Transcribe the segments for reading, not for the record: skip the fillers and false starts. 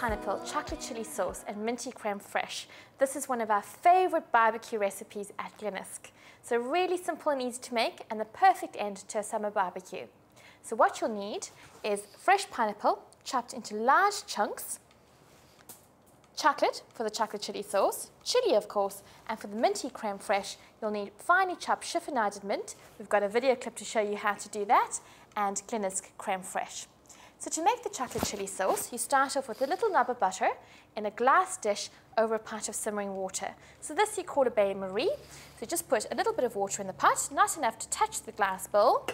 pineapple, chocolate chili sauce and minty creme fraiche. This is one of our favorite barbecue recipes at Glennisk. So really simple and easy to make and the perfect end to a summer barbecue. So what you'll need is fresh pineapple chopped into large chunks, chocolate for the chocolate chili sauce, chili of course, and for the minty creme fraiche you'll need finely chopped chiffonaded mint. We've got a video clip to show you how to do that, and Glennisk creme fraiche. So to make the chocolate chili sauce, you start off with a little knob of butter in a glass dish over a pot of simmering water. So this you call a bain-marie. So just put a little bit of water in the pot, not enough to touch the glass bowl,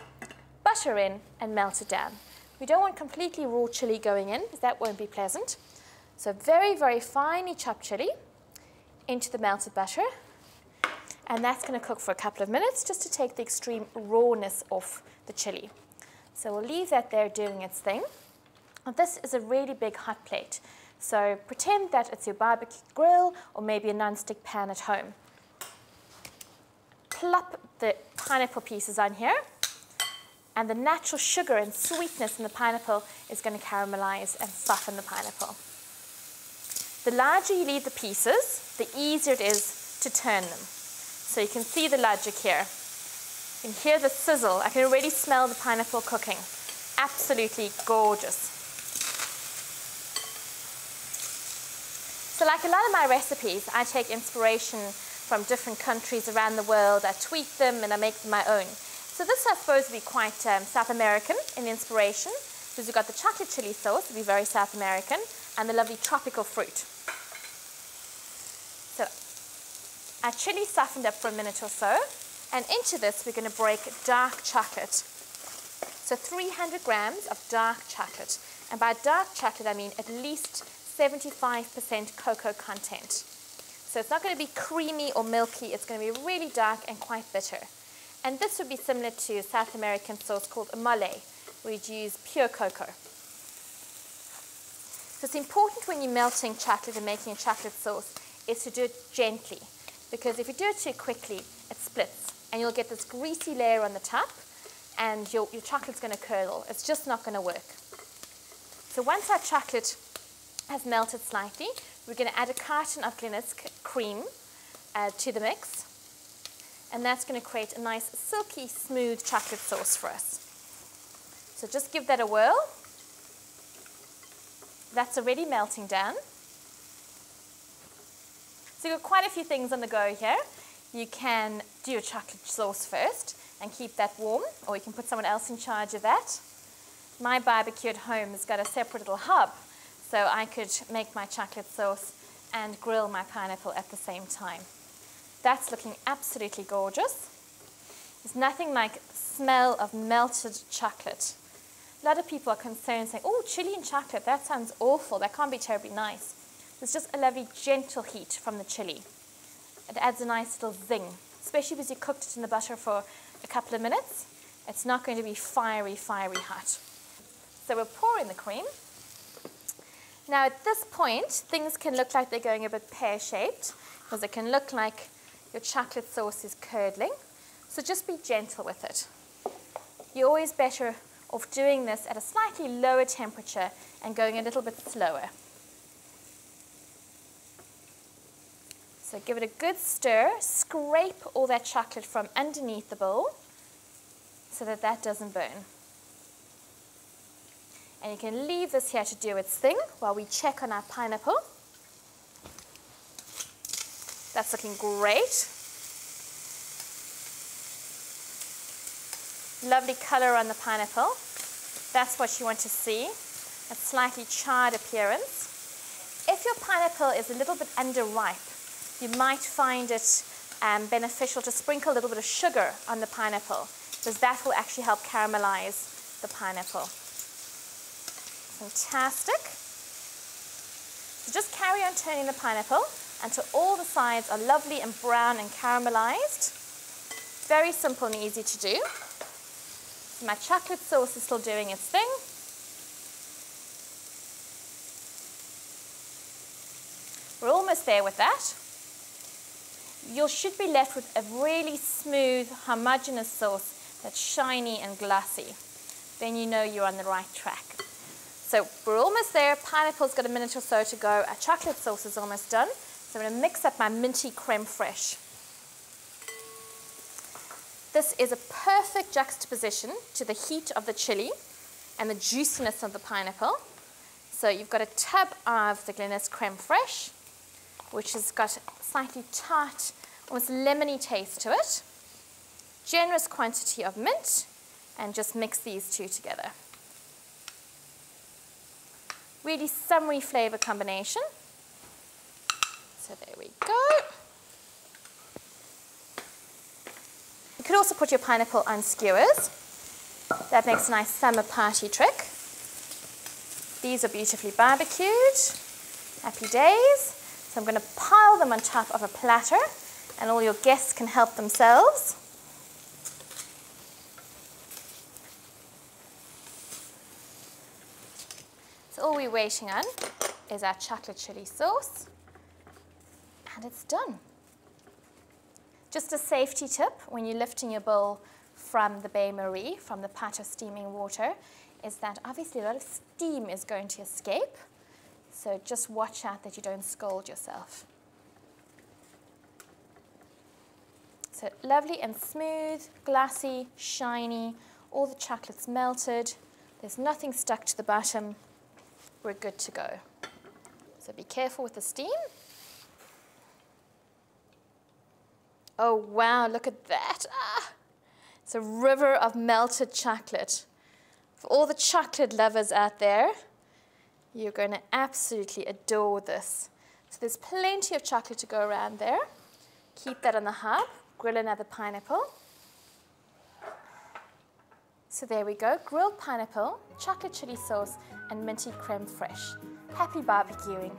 butter in and melt it down. We don't want completely raw chili going in because that won't be pleasant. So very, very finely chopped chili into the melted butter, and that's going to cook for a couple of minutes just to take the extreme rawness off the chili. So we'll leave that there doing its thing. This is a really big hot plate. So pretend that it's your barbecue grill or maybe a non-stick pan at home. Plop the pineapple pieces on here, and the natural sugar and sweetness in the pineapple is going to caramelize and soften the pineapple. The larger you leave the pieces, the easier it is to turn them. So you can see the logic here. You can hear the sizzle. I can already smell the pineapple cooking. Absolutely gorgeous. So like a lot of my recipes, I take inspiration from different countries around the world. I tweak them and I make them my own. So this I suppose will be quite South American in inspiration, because we've got the chocolate chili sauce, will be very South American, and the lovely tropical fruit. So our chili softened up for a minute or so. And into this, we're going to break dark chocolate. So 300 grams of dark chocolate. And by dark chocolate, I mean at least 75% cocoa content. So it's not going to be creamy or milky. It's going to be really dark and quite bitter. And this would be similar to a South American sauce called mole, where you'd use pure cocoa. So it's important when you're melting chocolate and making a chocolate sauce is to do it gently. Because if you do it too quickly, it splits. And you'll get this greasy layer on the top, and your chocolate's going to curdle. It's just not going to work. So once our chocolate has melted slightly, we're going to add a carton of Glennisk cream to the mix. And that's going to create a nice, silky, smooth chocolate sauce for us. So just give that a whirl. That's already melting down. So you've got quite a few things on the go here. You can do your chocolate sauce first and keep that warm, or you can put someone else in charge of that. My barbecue at home has got a separate little hob, so I could make my chocolate sauce and grill my pineapple at the same time. That's looking absolutely gorgeous. There's nothing like the smell of melted chocolate. A lot of people are concerned, saying, oh, chili and chocolate, that sounds awful. That can't be terribly nice. There's just a lovely gentle heat from the chili. It adds a nice little zing, especially because you cooked it in the butter for a couple of minutes. It's not going to be fiery, fiery hot. So we'll pour in the cream. Now at this point, things can look like they're going a bit pear-shaped, because it can look like your chocolate sauce is curdling. So just be gentle with it. You're always better off doing this at a slightly lower temperature and going a little bit slower. So give it a good stir, scrape all that chocolate from underneath the bowl so that that doesn't burn. And you can leave this here to do its thing while we check on our pineapple. That's looking great. Lovely color on the pineapple. That's what you want to see, a slightly charred appearance. If your pineapple is a little bit underripe, you might find it beneficial to sprinkle a little bit of sugar on the pineapple, because that will actually help caramelize the pineapple. Fantastic. So just carry on turning the pineapple until all the sides are lovely and brown and caramelized. Very simple and easy to do. So my chocolate sauce is still doing its thing. We're almost there with that. You should be left with a really smooth, homogeneous sauce that's shiny and glossy. Then you know you're on the right track. So we're almost there. Pineapple's got a minute or so to go. Our chocolate sauce is almost done. So I'm going to mix up my minty creme fraiche. This is a perfect juxtaposition to the heat of the chili and the juiciness of the pineapple. So you've got a tub of the Glennis creme fraiche, which has got slightly tart, almost lemony taste to it. Generous quantity of mint, and just mix these two together. Really summery flavor combination. So there we go. You could also put your pineapple on skewers. That makes a nice summer party trick. These are beautifully barbecued. Happy days. So I'm going to pile them on top of a platter, and all your guests can help themselves. So all we're waiting on is our chocolate chili sauce, and it's done. Just a safety tip when you're lifting your bowl from the bain-marie, from the pot of steaming water, is that obviously a lot of steam is going to escape. So just watch out that you don't scald yourself. So lovely and smooth, glassy, shiny, all the chocolate's melted. There's nothing stuck to the bottom. We're good to go. So be careful with the steam. Oh wow, look at that. Ah, it's a river of melted chocolate. For all the chocolate lovers out there, you're going to absolutely adore this. So there's plenty of chocolate to go around there. Keep that on the hob. Grill another pineapple. So there we go, grilled pineapple, chocolate chili sauce, and minty creme fraiche. Happy barbecuing.